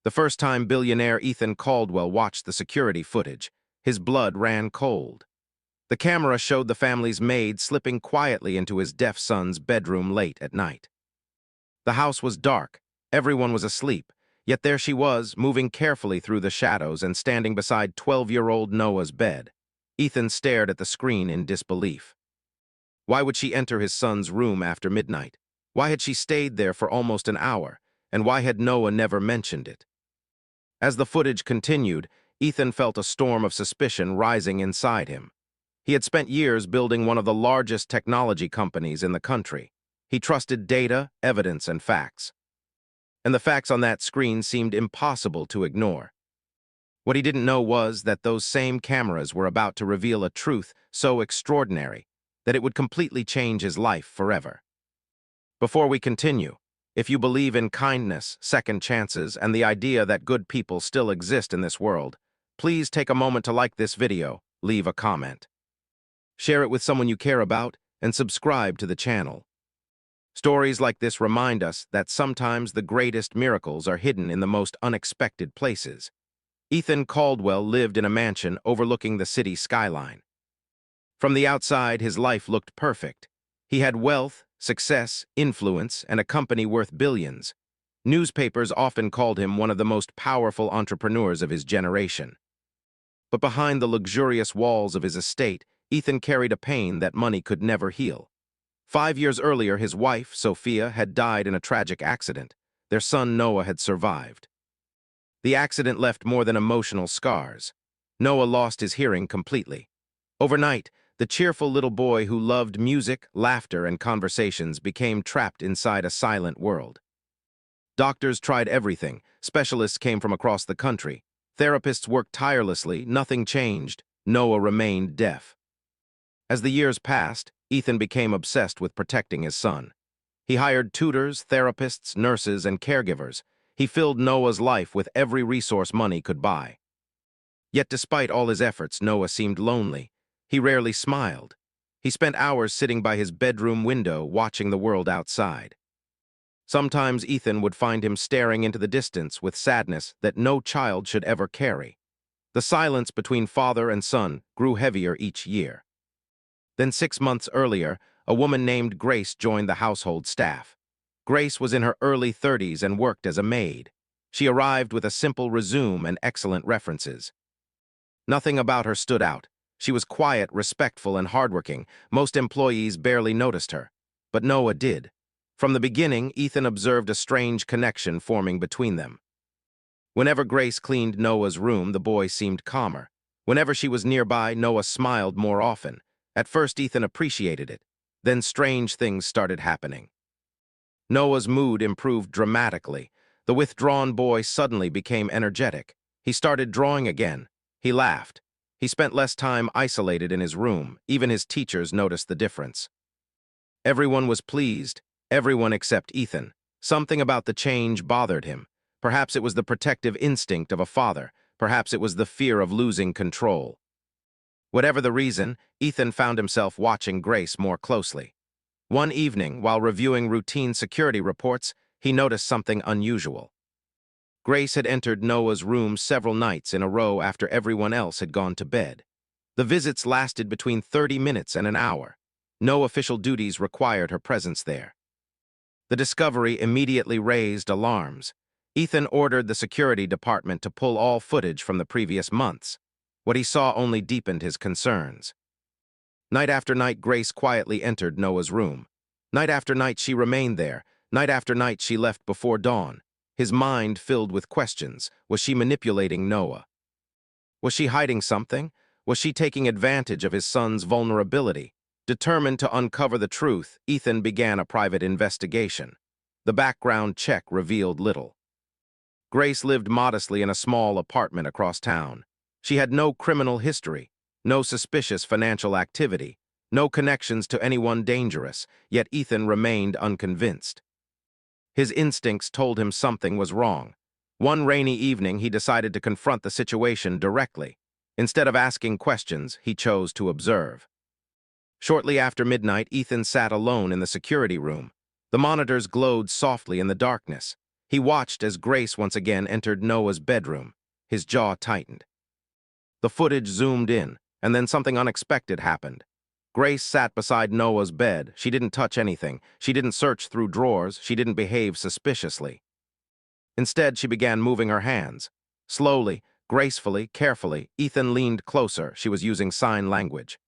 The first time billionaire Ethan Caldwell watched the security footage, his blood ran cold. The camera showed the family's maid slipping quietly into his deaf son's bedroom late at night. The house was dark, everyone was asleep, yet there she was, moving carefully through the shadows and standing beside 12-year-old Noah's bed. Ethan stared at the screen in disbelief. Why would she enter his son's room after midnight? Why had she stayed there for almost an hour? And why had Noah never mentioned it? As the footage continued, Ethan felt a storm of suspicion rising inside him. He had spent years building one of the largest technology companies in the country. He trusted data, evidence, and facts. And the facts on that screen seemed impossible to ignore. What he didn't know was that those same cameras were about to reveal a truth so extraordinary that it would completely change his life forever. Before we continue, if you believe in kindness, second chances, and the idea that good people still exist in this world, please take a moment to like this video, leave a comment. Share it with someone you care about, and subscribe to the channel. Stories like this remind us that sometimes the greatest miracles are hidden in the most unexpected places. Ethan Caldwell lived in a mansion overlooking the city skyline. From the outside, his life looked perfect. He had wealth, success, influence, and a company worth billions. Newspapers often called him one of the most powerful entrepreneurs of his generation. But behind the luxurious walls of his estate, Ethan carried a pain that money could never heal. 5 years earlier, his wife, Sophia, had died in a tragic accident. Their son, Noah, had survived. The accident left more than emotional scars. Noah lost his hearing completely. Overnight, the cheerful little boy who loved music, laughter, and conversations became trapped inside a silent world. Doctors tried everything. Specialists came from across the country. Therapists worked tirelessly. Nothing changed. Noah remained deaf. As the years passed, Ethan became obsessed with protecting his son. He hired tutors, therapists, nurses, and caregivers. He filled Noah's life with every resource money could buy. Yet despite all his efforts, Noah seemed lonely. He rarely smiled. He spent hours sitting by his bedroom window watching the world outside. Sometimes Ethan would find him staring into the distance with sadness that no child should ever carry. The silence between father and son grew heavier each year. Then 6 months earlier, a woman named Grace joined the household staff. Grace was in her early 30s and worked as a maid. She arrived with a simple resume and excellent references. Nothing about her stood out. She was quiet, respectful, and hardworking. Most employees barely noticed her. But Noah did. From the beginning, Ethan observed a strange connection forming between them. Whenever Grace cleaned Noah's room, the boy seemed calmer. Whenever she was nearby, Noah smiled more often. At first, Ethan appreciated it. Then strange things started happening. Noah's mood improved dramatically. The withdrawn boy suddenly became energetic. He started drawing again. He laughed. He spent less time isolated in his room. Even his teachers noticed the difference. Everyone was pleased, everyone except Ethan. Something about the change bothered him. Perhaps it was the protective instinct of a father. Perhaps it was the fear of losing control. Whatever the reason, Ethan found himself watching Grace more closely. One evening, while reviewing routine security reports, he noticed something unusual. Grace had entered Noah's room several nights in a row after everyone else had gone to bed. The visits lasted between 30 minutes and an hour. No official duties required her presence there. The discovery immediately raised alarms. Ethan ordered the security department to pull all footage from the previous months. What he saw only deepened his concerns. Night after night, Grace quietly entered Noah's room. Night after night, she remained there. Night after night, she left before dawn. His mind filled with questions. Was she manipulating Noah? Was she hiding something? Was she taking advantage of his son's vulnerability? Determined to uncover the truth, Ethan began a private investigation. The background check revealed little. Grace lived modestly in a small apartment across town. She had no criminal history, no suspicious financial activity, no connections to anyone dangerous, yet Ethan remained unconvinced. His instincts told him something was wrong. One rainy evening, he decided to confront the situation directly. Instead of asking questions, he chose to observe. Shortly after midnight, Ethan sat alone in the security room. The monitors glowed softly in the darkness. He watched as Grace once again entered Noah's bedroom. His jaw tightened. The footage zoomed in, and then something unexpected happened. Grace sat beside Noah's bed. She didn't touch anything. She didn't search through drawers. She didn't behave suspiciously. Instead, she began moving her hands. Slowly, gracefully, carefully, Ethan leaned closer. She was using sign language.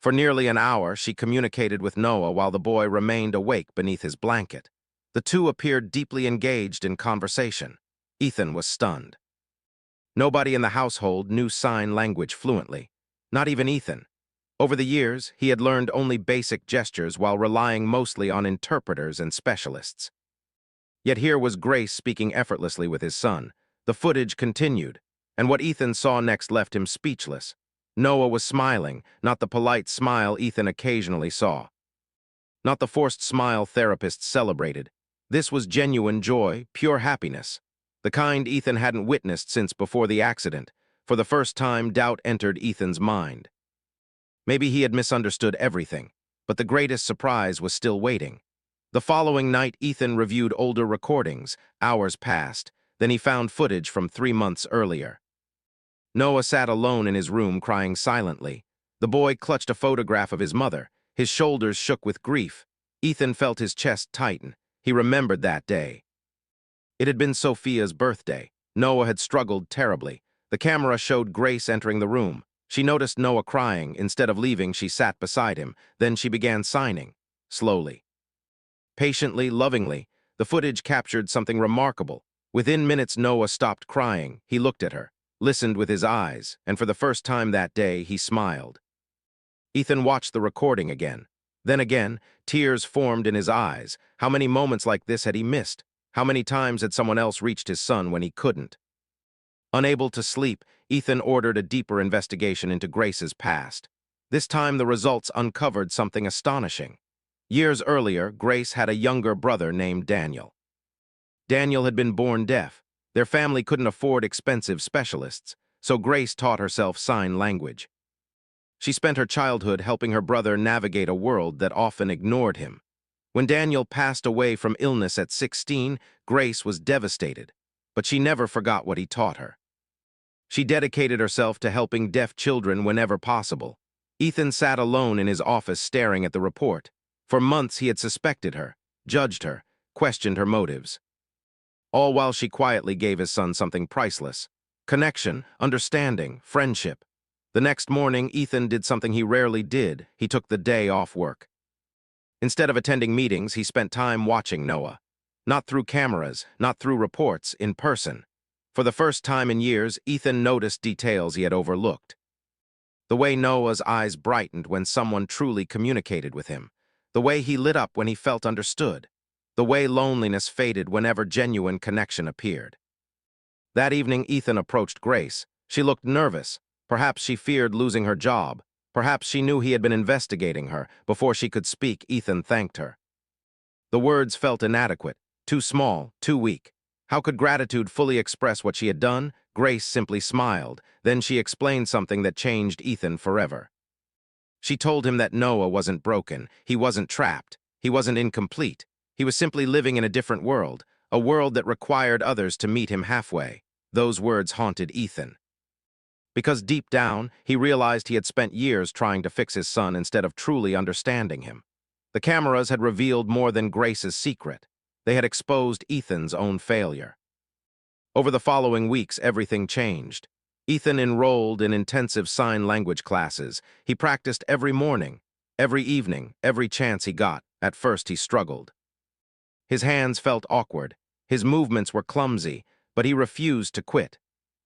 For nearly an hour, she communicated with Noah while the boy remained awake beneath his blanket. The two appeared deeply engaged in conversation. Ethan was stunned. Nobody in the household knew sign language fluently. Not even Ethan. Over the years, he had learned only basic gestures while relying mostly on interpreters and specialists. Yet here was Grace speaking effortlessly with his son. The footage continued, and what Ethan saw next left him speechless. Noah was smiling, not the polite smile Ethan occasionally saw. Not the forced smile therapists celebrated. This was genuine joy, pure happiness. The kind Ethan hadn't witnessed since before the accident. For the first time, doubt entered Ethan's mind. Maybe he had misunderstood everything, but the greatest surprise was still waiting. The following night, Ethan reviewed older recordings. Hours passed. Then he found footage from 3 months earlier. Noah sat alone in his room crying silently. The boy clutched a photograph of his mother. His shoulders shook with grief. Ethan felt his chest tighten. He remembered that day. It had been Sophia's birthday. Noah had struggled terribly. The camera showed Grace entering the room. She noticed Noah crying. Instead of leaving, she sat beside him. Then she began signing, slowly. Patiently, lovingly, the footage captured something remarkable. Within minutes, Noah stopped crying. He looked at her, listened with his eyes, and for the first time that day, he smiled. Ethan watched the recording again. Then again, tears formed in his eyes. How many moments like this had he missed? How many times had someone else reached his son when he couldn't? Unable to sleep, Ethan ordered a deeper investigation into Grace's past. This time, the results uncovered something astonishing. Years earlier, Grace had a younger brother named Daniel. Daniel had been born deaf. Their family couldn't afford expensive specialists, so Grace taught herself sign language. She spent her childhood helping her brother navigate a world that often ignored him. When Daniel passed away from illness at 16, Grace was devastated, but she never forgot what he taught her. She dedicated herself to helping deaf children whenever possible. Ethan sat alone in his office staring at the report. For months he had suspected her, judged her, questioned her motives. All while she quietly gave his son something priceless: connection, understanding, friendship. The next morning, Ethan did something he rarely did. He took the day off work. Instead of attending meetings, he spent time watching Noah. Not through cameras, not through reports, in person. For the first time in years, Ethan noticed details he had overlooked. The way Noah's eyes brightened when someone truly communicated with him. The way he lit up when he felt understood. The way loneliness faded whenever genuine connection appeared. That evening, Ethan approached Grace. She looked nervous. Perhaps she feared losing her job. Perhaps she knew he had been investigating her. Before she could speak, Ethan thanked her. The words felt inadequate, too small, too weak. How could gratitude fully express what she had done? Grace simply smiled. Then she explained something that changed Ethan forever. She told him that Noah wasn't broken. He wasn't trapped. He wasn't incomplete. He was simply living in a different world, a world that required others to meet him halfway. Those words haunted Ethan. Because deep down, he realized he had spent years trying to fix his son instead of truly understanding him. The cameras had revealed more than Grace's secret. They had exposed Ethan's own failure. Over the following weeks, everything changed. Ethan enrolled in intensive sign language classes. He practiced every morning, every evening, every chance he got. At first, he struggled. His hands felt awkward. His movements were clumsy, but he refused to quit.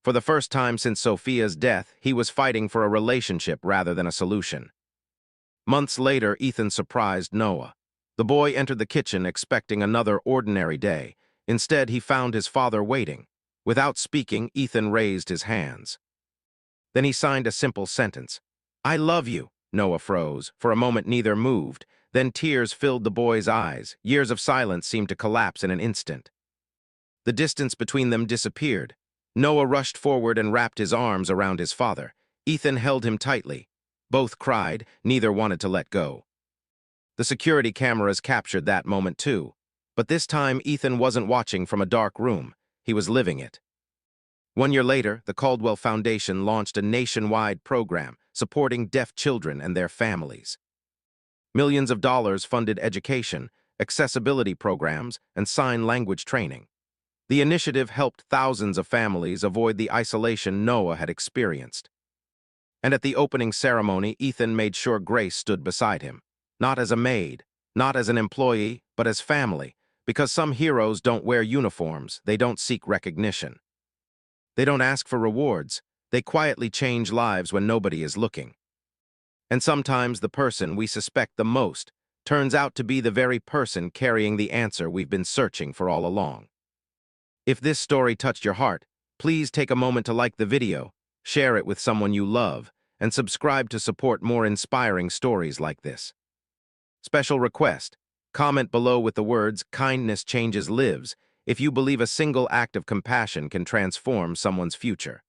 For the first time since Sophia's death, he was fighting for a relationship rather than a solution. Months later, Ethan surprised Noah. The boy entered the kitchen expecting another ordinary day. Instead, he found his father waiting. Without speaking, Ethan raised his hands. Then he signed a simple sentence. "I love you." Noah froze. For a moment, neither moved. Then tears filled the boy's eyes. Years of silence seemed to collapse in an instant. The distance between them disappeared. Noah rushed forward and wrapped his arms around his father. Ethan held him tightly. Both cried. Neither wanted to let go. The security cameras captured that moment too. But this time, Ethan wasn't watching from a dark room. He was living it. 1 year later, the Caldwell Foundation launched a nationwide program supporting deaf children and their families. Millions of dollars funded education, accessibility programs, and sign language training. The initiative helped thousands of families avoid the isolation Noah had experienced. And at the opening ceremony, Ethan made sure Grace stood beside him. Not as a maid, not as an employee, but as family, because some heroes don't wear uniforms, they don't seek recognition. They don't ask for rewards, they quietly change lives when nobody is looking. And sometimes the person we suspect the most turns out to be the very person carrying the answer we've been searching for all along. If this story touched your heart, please take a moment to like the video, share it with someone you love, and subscribe to support more inspiring stories like this. Special request: comment below with the words "Kindness changes lives" if you believe a single act of compassion can transform someone's future.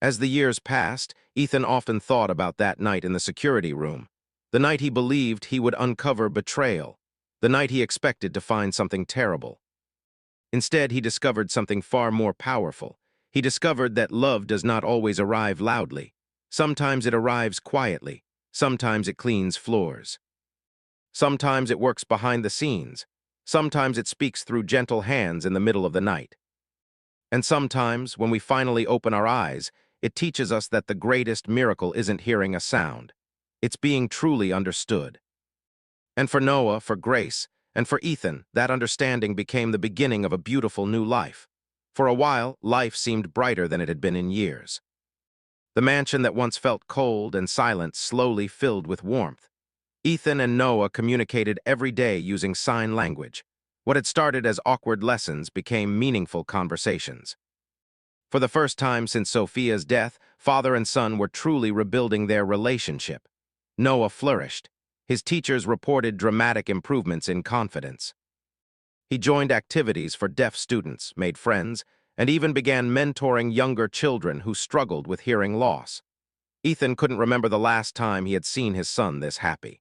As the years passed, Ethan often thought about that night in the security room, the night he believed he would uncover betrayal, the night he expected to find something terrible. Instead, he discovered something far more powerful. He discovered that love does not always arrive loudly. Sometimes it arrives quietly. Sometimes it cleans floors. Sometimes it works behind the scenes. Sometimes it speaks through gentle hands in the middle of the night. And sometimes, when we finally open our eyes, it teaches us that the greatest miracle isn't hearing a sound. It's being truly understood. And for Noah, for Grace, and for Ethan, that understanding became the beginning of a beautiful new life. For a while, life seemed brighter than it had been in years. The mansion that once felt cold and silent slowly filled with warmth. Ethan and Noah communicated every day using sign language. What had started as awkward lessons became meaningful conversations. For the first time since Sophia's death, father and son were truly rebuilding their relationship. Noah flourished. His teachers reported dramatic improvements in confidence. He joined activities for deaf students, made friends, and even began mentoring younger children who struggled with hearing loss. Ethan couldn't remember the last time he had seen his son this happy.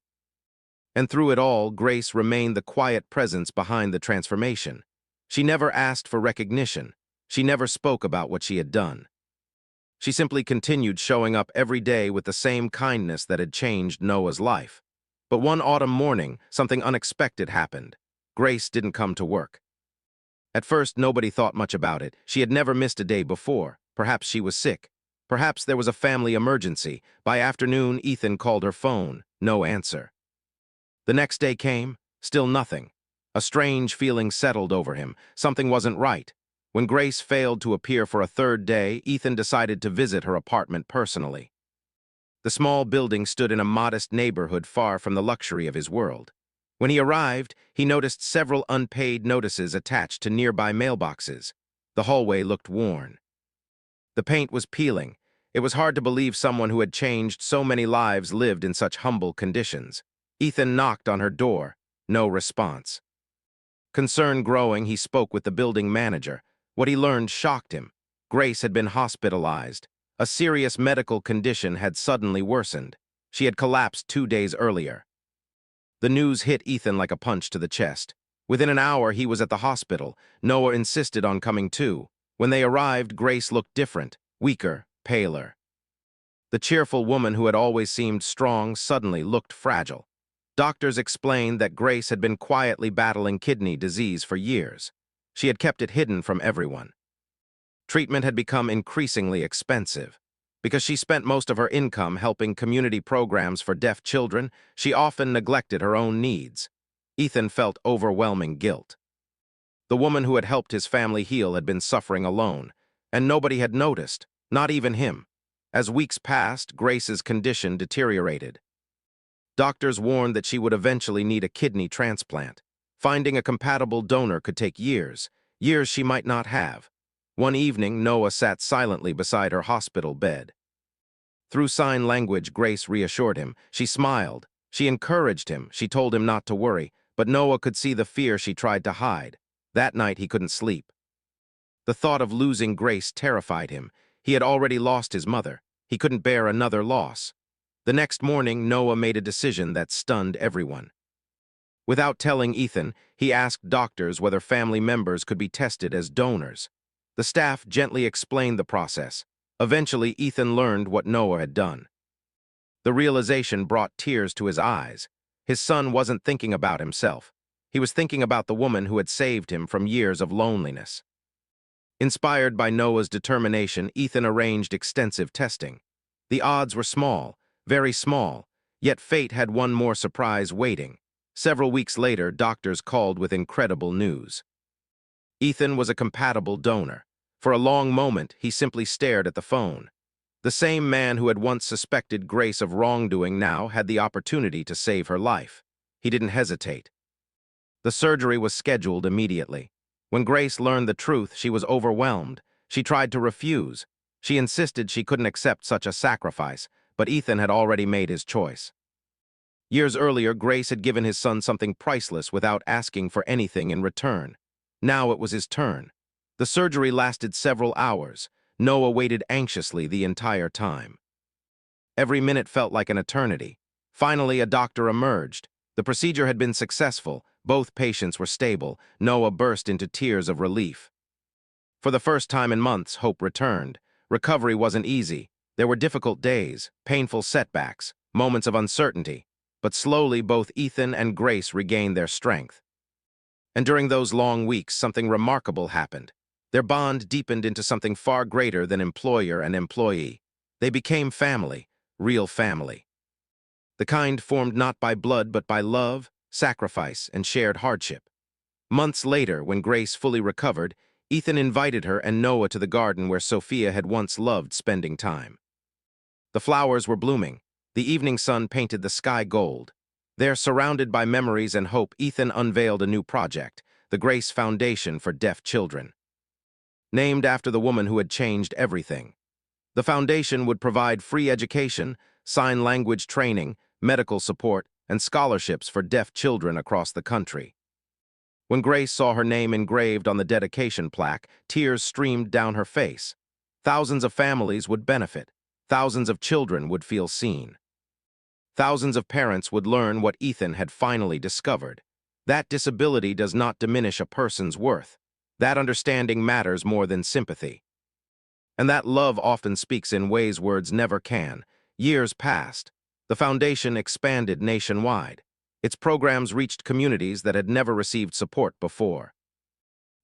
And through it all, Grace remained the quiet presence behind the transformation. She never asked for recognition. She never spoke about what she had done. She simply continued showing up every day with the same kindness that had changed Noah's life. But one autumn morning, something unexpected happened. Grace didn't come to work. At first, nobody thought much about it. She had never missed a day before. Perhaps she was sick. Perhaps there was a family emergency. By afternoon, Ethan called her phone. No answer. The next day came. Still nothing. A strange feeling settled over him. Something wasn't right. When Grace failed to appear for a third day, Ethan decided to visit her apartment personally. The small building stood in a modest neighborhood far from the luxury of his world. When he arrived, he noticed several unpaid notices attached to nearby mailboxes. The hallway looked worn. The paint was peeling. It was hard to believe someone who had changed so many lives lived in such humble conditions. Ethan knocked on her door. No response. Concern growing, he spoke with the building manager. What he learned shocked him. Grace had been hospitalized. A serious medical condition had suddenly worsened. She had collapsed 2 days earlier. The news hit Ethan like a punch to the chest. Within an hour, he was at the hospital. Noah insisted on coming too. When they arrived, Grace looked different, weaker, paler. The cheerful woman who had always seemed strong suddenly looked fragile. Doctors explained that Grace had been quietly battling kidney disease for years. She had kept it hidden from everyone. Treatment had become increasingly expensive. Because she spent most of her income helping community programs for deaf children, she often neglected her own needs. Ethan felt overwhelming guilt. The woman who had helped his family heal had been suffering alone, and nobody had noticed, not even him. As weeks passed, Grace's condition deteriorated. Doctors warned that she would eventually need a kidney transplant. Finding a compatible donor could take years, years she might not have. One evening, Noah sat silently beside her hospital bed. Through sign language, Grace reassured him. She smiled. She encouraged him. She told him not to worry. But Noah could see the fear she tried to hide. That night, he couldn't sleep. The thought of losing Grace terrified him. He had already lost his mother. He couldn't bear another loss. The next morning, Noah made a decision that stunned everyone. Without telling Ethan, he asked doctors whether family members could be tested as donors. The staff gently explained the process. Eventually, Ethan learned what Noah had done. The realization brought tears to his eyes. His son wasn't thinking about himself. He was thinking about the woman who had saved him from years of loneliness. Inspired by Noah's determination, Ethan arranged extensive testing. The odds were small, very small, yet fate had one more surprise waiting. Several weeks later, doctors called with incredible news. Ethan was a compatible donor. For a long moment, he simply stared at the phone. The same man who had once suspected Grace of wrongdoing now had the opportunity to save her life. He didn't hesitate. The surgery was scheduled immediately. When Grace learned the truth, she was overwhelmed. She tried to refuse. She insisted she couldn't accept such a sacrifice, but Ethan had already made his choice. Years earlier, Grace had given his son something priceless without asking for anything in return. Now it was his turn. The surgery lasted several hours. Noah waited anxiously the entire time. Every minute felt like an eternity. Finally, a doctor emerged. The procedure had been successful. Both patients were stable. Noah burst into tears of relief. For the first time in months, hope returned. Recovery wasn't easy. There were difficult days, painful setbacks, moments of uncertainty. But slowly, both Ethan and Grace regained their strength. And during those long weeks, something remarkable happened. Their bond deepened into something far greater than employer and employee. They became family, real family. The kind formed not by blood but by love, sacrifice, and shared hardship. Months later, when Grace fully recovered, Ethan invited her and Noah to the garden where Sophia had once loved spending time. The flowers were blooming. The evening sun painted the sky gold. There, surrounded by memories and hope, Ethan unveiled a new project, the Grace Foundation for Deaf Children. Named after the woman who had changed everything. The foundation would provide free education, sign language training, medical support, and scholarships for deaf children across the country. When Grace saw her name engraved on the dedication plaque, tears streamed down her face. Thousands of families would benefit. Thousands of children would feel seen. Thousands of parents would learn what Ethan had finally discovered. That disability does not diminish a person's worth. That understanding matters more than sympathy. And that love often speaks in ways words never can. Years passed. The foundation expanded nationwide. Its programs reached communities that had never received support before.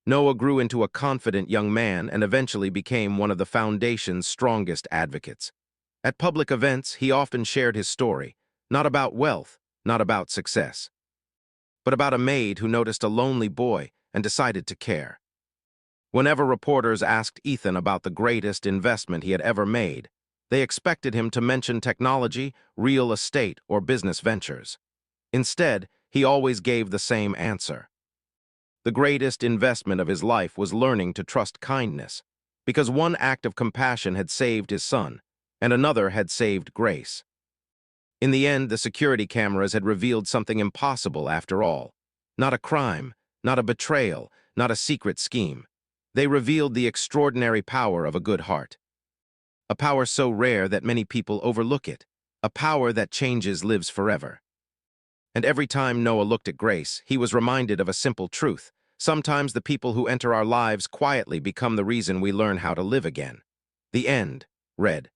Noah grew into a confident young man and eventually became one of the foundation's strongest advocates. At public events, he often shared his story, not about wealth, not about success, but about a maid who noticed a lonely boy and decided to care. Whenever reporters asked Ethan about the greatest investment he had ever made, they expected him to mention technology, real estate, or business ventures. Instead, he always gave the same answer. The greatest investment of his life was learning to trust kindness, because one act of compassion had saved his son, and another had saved Grace. In the end, the security cameras had revealed something impossible after all. Not a crime, not a betrayal, not a secret scheme. They revealed the extraordinary power of a good heart. A power so rare that many people overlook it. A power that changes lives forever. And every time Noah looked at Grace, he was reminded of a simple truth. Sometimes the people who enter our lives quietly become the reason we learn how to live again. The end. Read.